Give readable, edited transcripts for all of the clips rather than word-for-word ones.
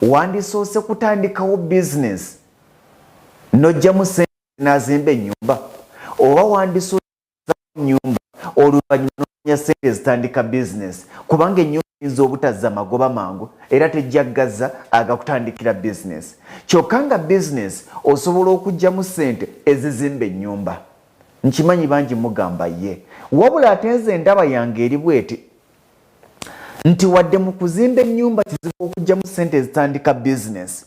wandisoose kutandikawo business nojjamu ssente nazimba ennyumba oba wandisoose nyumba oluvannyuma n'onya ssente zitandika business kubanga ennyumba eyinza obutazza magoba mangu era tejjaggaza agakutandikira business kyokka nga business osobola okuggyamu ssente ezizimba ennyumba nkimanyi bangi mugamba ye wabula ate nze endaba yange eri bweti nti wadde mu kuzimba ennyumba kizibu okuggyamu ssente ezitandika business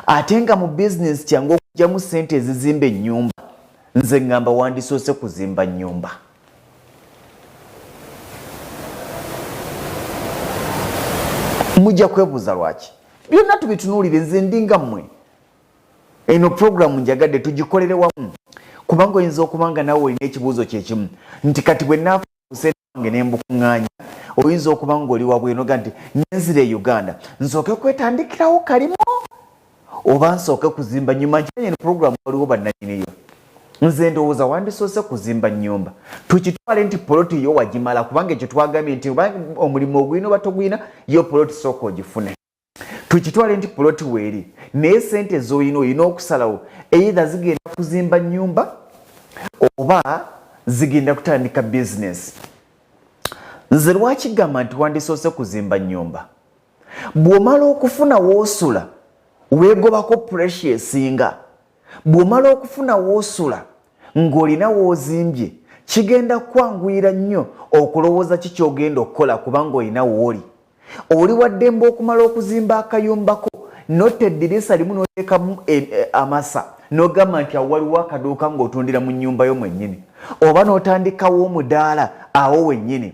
ate nga mu business kyangu okuggyamu ssente ezizimba ennyumba nze ngamba wandisoose kuzimba nnyumba mujja kwebuuza lwaki byonna tubitunuulire nze ndinga mmwe eno programu njagadde tugikolere wamu kubanga oyinza okubanga nawe olina ekibuuzo kyekimu nti kati bwe naafa kusente wange nembukuŋŋaanya oyinza okubanga oli wabwenoga nti nenzire e Uganda nsooke kwetandikirawo kalimu oba nsooke kuzimba nnyumba nkimanyi eno programu waliwo bannanyiniyo nze ndowooza wandisoose kuzimba nnyumba tukitwale nti poloti yo wagimala kubanga ekyo twagambye nti omulimu ogulina oba togulina yo poloti sooka ogifune tukitwale nti poloti weeri naye sente z'olina olina okusalawo either zigenda kuzimba nnyumba oba zigenda kutandika business nze lwakigamba nti wandisoose kuzimba nnyumba bw'omala okufuna woosula weegobako pressure esinga bw'omala okufuna woosula ng'olina woozimbye kigenda kwanguyira nnyo okulowooza ki ky'ogenda okukola kubanga olina wooli oli waddembe okumala okuzimba akayumbako notta eddirisa limu n'oteekamu amasa n'ogamba nti awo waliwo akaduuka ng'otundira mu nnyumba yo mwennyini oba n'otandikawo omudaala awo wennyini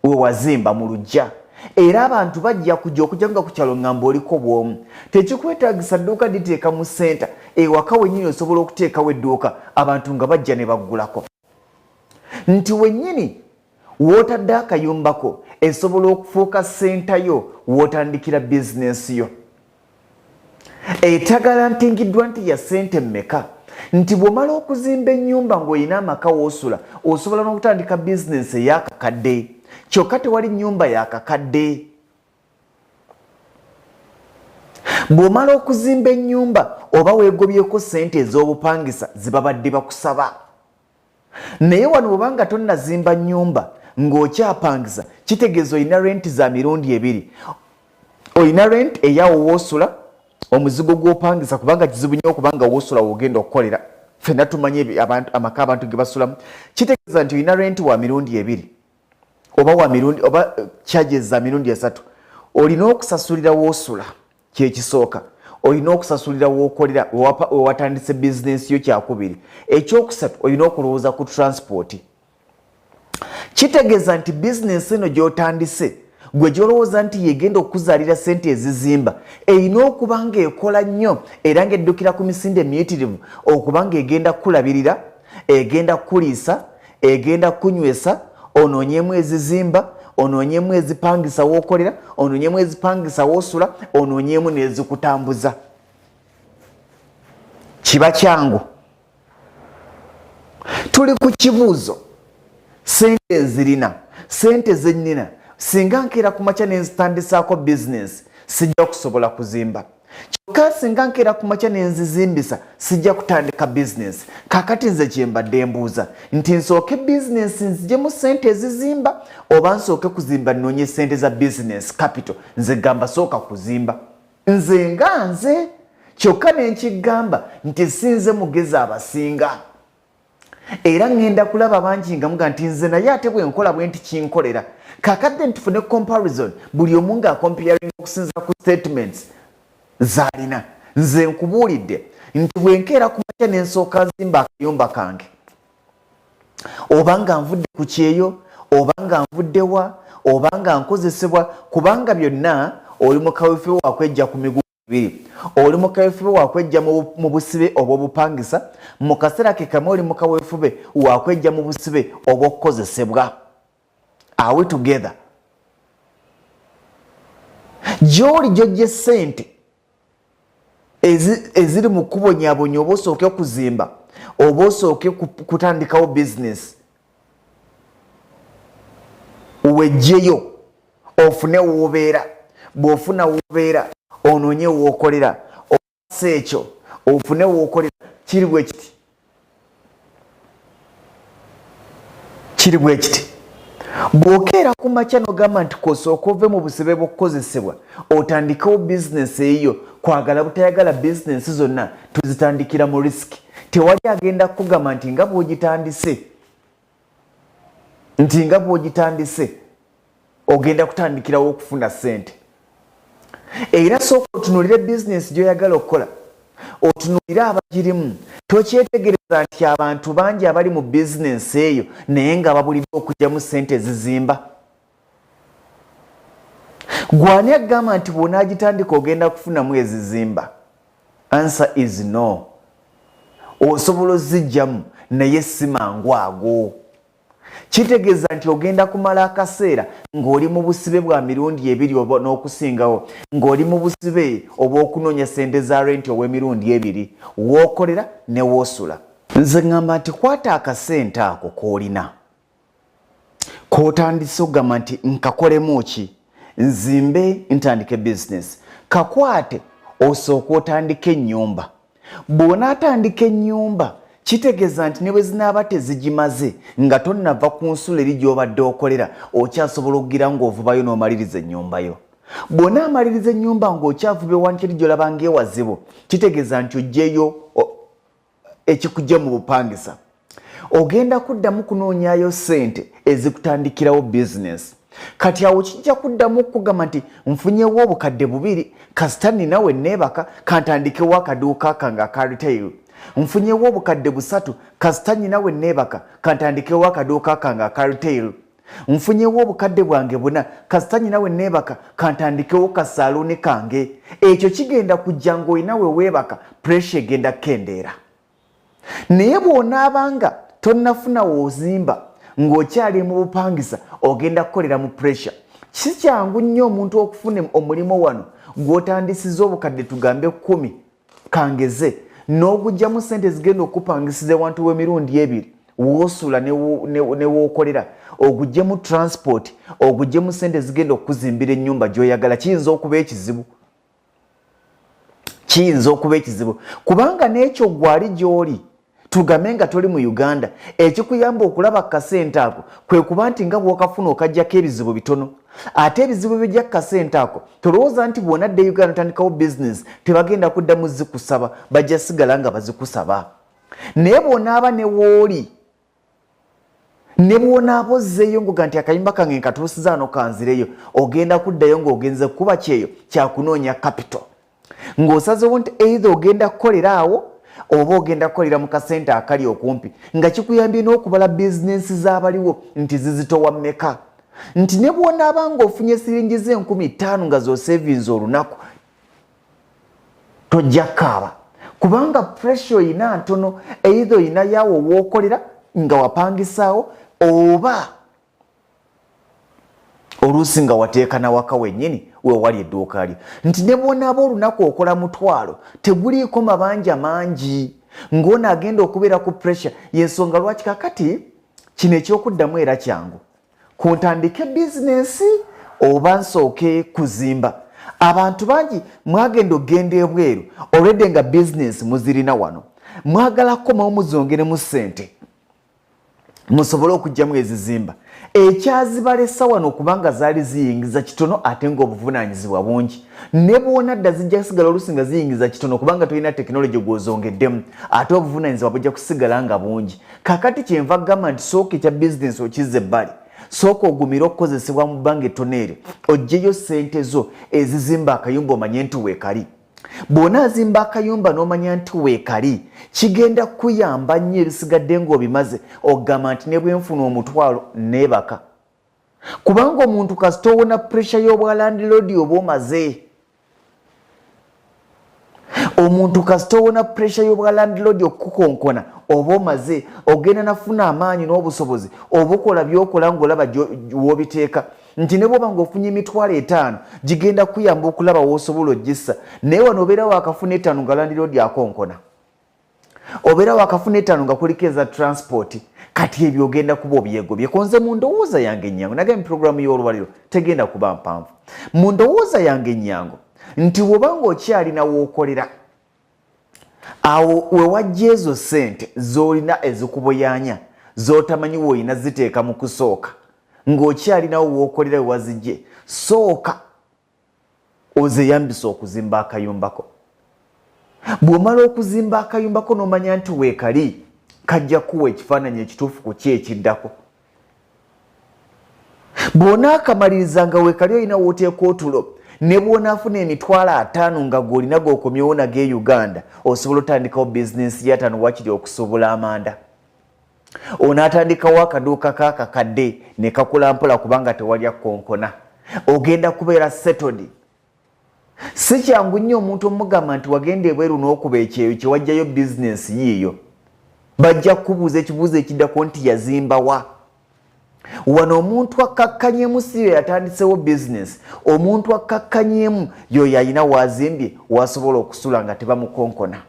we wazimba mu luggya era abantu bajja kujja okujjanga ku kyalo ngamba oliko bw'omu tekikwetaagisa dduuka liteeka mu ssenta ewaka wennyini osobola okuteekawo edduuka abantu nga bajja ne baggulako nti wennyini w'otadde akayumbako esobola okufuuka ssenta yo w'otandikira bizinesi yo etagalantingiddwa nti ya ssente mmeka nti bw'omala okuzimba ennyumba ng'olina amaka w'osula osobola n'okutandika bizinesi ey'akakadde kyokka tewali nnyumba yakakadde bw'omala okuzimba ennyumba oba weegobyeko ssente ez'obupangisa zibabadde bakusaba naye wano bw'obanga tonnazimba nnyumba ng'okyapangisa kitegeeza olina renti za mirundi ebiri olina renti eyawo woosula omuzigo gw'opangisa kubanga kizibu nnyo okubanga woosula wogenda okukolera ffenna tumanye amaka abantu ge basulamu kitegeeza nti olina renti wa mirundi ebiri oba wa mirundi oba charges za mirundi esatu olina okusasulira woosula kyekisooka olina okusasulira wookolera wewatandise bizinesi yo kyakubiri ekyokusatu olina okulowooza ku transport kitegeeza nti bizinesi eno gy'otandise gwe gy'olowooza nti yegenda okuzaalira ssente ezizimba erina okuba nga ekola nnyo era ng'eddukira ku misinde emiyitirivu okuba nga egenda kukulabirira egenda kukuliisa egenda kukunywesa onoonyemu ezizimba onoonyemu ezipangisa wookolera onoonyemu ezipangisa woosula onoonyemu n'ezikutambuza kiba kyangu tuli ku kibuuzo ssente ezirina ssente zennyina singa nkeera ku makya nenzitandisaako bizinesi sijja kusobola kuzimba kyokka singa nkeera ku makya nenzizimbisa sijja kutandika bizinesi kakati nze kyembadde mbuuza nti nsooke bizinesi nzijemu ssente ezizimba oba nsooke kuzimba nnoonye ssente za bizinesi capital nze gamba sooka kuzimba nze nga nze kyokka nenkigamba nti sinze mugezi abasinga era ngenda kulaba bangi nga muga nti nze naye ate bwe nkola bwe nti kinkolera kakadde ntufune comparison buli omu nga comparing okusinza ku statements zalina nze nkubuulidde nti bwe nkeera ku makya n'ensooka nzimba akayumba kange oba nga nvudde ku kyeyo oba nga nvudde wa oba nga nkozesebwa kubanga byonna oli mu kaweefube wakwejja ku migugu ibiri oli mu kaweefube wakwejja mu busibe obw'obupangisa mu kaseera ke kamu oli mu kaweefube wakwejja mu busibe obw'okukozesebwa are we together gy'oli gy'ojja ssente eziri mu kubonyabonya oba osooke kuzimba oba osooke kutandikawo bizinesi wejjeyo ofune w'obeera bw'ofuna w'obeera ononye wookolera okase ekyo ofune wookolera kiri bwe kiti bw'okeera ku makya n'ogamba nti kosooka ove mu busibe bw'okukozesebwa otandikewo bizinesi eyo kwagala butayagala bizinesi zonna tuzitandikira mu risiki tewali agenda kugamba nti nga bw'ogitandise ogenda kutandikirawo okufuna ssente era sooka otunuulire bizinesi gy'oyagala okukola otunuulire abagirimu tokyetegereza nti abantu bangi abali mu bizinesi eyo naye nga babulidde okugyamu ssente ezizimba gwani agamba nti bw'onaagitandika ogenda kufunamu ezizimba answer is no osobola ozijjamu naye si mangu ago kitegeeza nti ogenda kumala akaseera ng'oli mu busibe bwa mirundi ebiri oba n'okusingawo ng'oli mu busibe oba okunoonya ssente za renti ow'emirundi ebiri wookolera ne woosula nze ŋŋamba nti kwata akasente ako k'olina k'otandise okugamba nti nkakolemu ki nzimbe ntandike bizinesi kakwate osooka otandike ennyumba bw'onaatandika ennyumba kitegeeza nti ne bwe zinaaba tezigimaze nga tonnava ku nsula eri gy'obadde okolera okyasobola okugira ng'ovubayo n'omaliriza ennyumba yo bw'onaamaliriza ennyumba ng'okyavubye wanti eri gy'olaba ng'ewazibu kitegeeza nti oggyeyo ekikujja mu bupangisa ogenda kuddamu kunoonyayo ssente ezikutandikirawo bizinesi kati awo kijja kuddamu okugamba nti nfunyewo obukadde 2 kasita ninawe neebaka kantandikewo akaduuka kange aka retail nfunyewo obukadde 3 kasita ninawe neebaka kantandikewo akaduuka kange aka retail nfunyewo obukadde bwange 4 kasita ninawe neebaka kantandikewo kasaluuni kange ekyo kigenda kujja ng'olinawe weebaka puresha egenda kukendeera naye bw'onaabanga tonnafuna woozimba ng'okyali mu bupangisa ogenda kukolera mu puresha si kyangu nnyo omuntu okufuna omulimu wano gw'otandisiza obukadde tugambe 10 kangeze n'ogugjamu ssente zigenda okupangisiza wantu w'emirundi ebiri woosula ne wookolera oguggyemu transport oguggyemu ssente zigenda okuzimbira ennyumba gy'oyagala kiyinza okuba ekizibu kubanga n'ekyo gwali gy'oli tugambe nga toli mu Uganda ekikuyamba okulaba kasente ako kwe kuba nti nga bw'okafuna okajjako ebizibu bitono ate ebizibu bijja kasente ako tolowooza nti bw'onadde Uganda otandikawo bizinesi tebagenda kuddamu zikusaba bajja sigala nga bazikusaba naye bw'onaaba ne wooli ne bw'onaaba ozzeeyo ngoga nti akayimba kange nkatuusiza ano kanzireyo ogenda kuddayo ng'ogenze kuba kyeyo kyakunoonya capital ng'osazewo nti either ogenda kukolera awo oba ogenda kukolera mu kasente akali okumpi nga kikuyambye n'okubala bizinesi z'abaliwo nti zizitowa mmeka nti ne bw'onaaba ng'ofunye siringi ze5,000 nga z'osevinze olunaku tojja kaaba kubanga puresha oyina ntono either oyina yaawo wookolera nga wapangisaawo oba oluusi nga wateeka nawaka wennyini weewali edduuka lyo nti ne bw'onaaba olunaku okola 1,000 teguliiko mabanja mangi ng'ono agenda okubeera ku puresha y'ensonga lwaki kakati kino ekyokuddamu era kyangu kuntandike bizinesi oba nsooke kuzimba abantu bangi mwagenda okgenda ebweru olwedde nga bizinesi muzirina wano mwagala kukomawo muzongeremu ssente musobole okugyamu ezizimba ekyazibalesa wano kubanga zaali ziyingiza kitono ate ng'obuvunaanyizibwa bungi ne bw'onadda zijja kusigala oluusi nga ziyingiza kitono kubanga tolina tekinologi gw'ozongeddemu ate obuvunaanyizibwa bujja kusigala nga bungi kakati kyenva gamba nti sooka ekya bizinesi okizza ebbali sooka ogumire okukozesebwa mu bbanga ettono eryo oggyeyo ssente zo ezizimba akayumba omanye nti weekali bw'onaazimba akayumba n'omanya nti weekali kigenda kuyamba nnyo ebisigadde ng'obimaze okugamba nti ne bwe nfuna 1,000 neebaka kubanga omuntu kasita owona puresha y'obwa landlord oba omaze omuntu kasita owona puresha y'obwa landlord okukonkona oba omaze ogenda nafuna amaanyi n'obusobozi obukola byokola ng'olaba w'obiteeka nti ne bw'oba ng'ofunye 5,000 gigenda kuyamba okulaba w'osobola ogissa naye wano obeera waakafuna 5 nga landlord akonkona obeera waakafuna 5 nga kuliko eza transport kati ebyo ogenda kuba obyegobye konze mu ndowooza yange ennyango nagambe puroguramu y'olwaliro tegenda kuba mpanvu mu ndowooza yange ennyango nti bw'obanga okyalina w'okolera awo we wajja ezo ssente z'olina ezikubuyanya z'otamanyi w'olina ziteeka mu kusooka ng'okyalinawo w'okolera we wazijje sooka ozeyambisa okuzimba akayumbako. Bw'omala okuzimba akayumbako n'omanya nti weekali kajja kuwa ekifaananyi ekituufu ku ki ekiddako. Bw'onaakamalirizanga nga weekali olina w'oteeka otulo ne bw'onaafuna emitwalo 5 nga gw'olina g'okomyewo nago e Uganda osobola otandikawo bizinensi ya 5 wakiri okusobola amanda. Onaatandikawo akaduuka k'akakadde ne kakula mpola kubanga tewalya konkona. Ogenda kubeera settled. Si kyangu nnyo omuntu omugamba nti wagenda ebweru n'okuba ekyeyo kye wajjayo bizinensi yiiyo. Bajja kubuuza ekibuuzo ekiddako nti yazimba wa? Wano omuntu akkakkanyemu si yo yatandisewo bizinensi. Omuntu akkakkanyemu yo yalina waazimbye wasobola okusula nga tebamukonkona.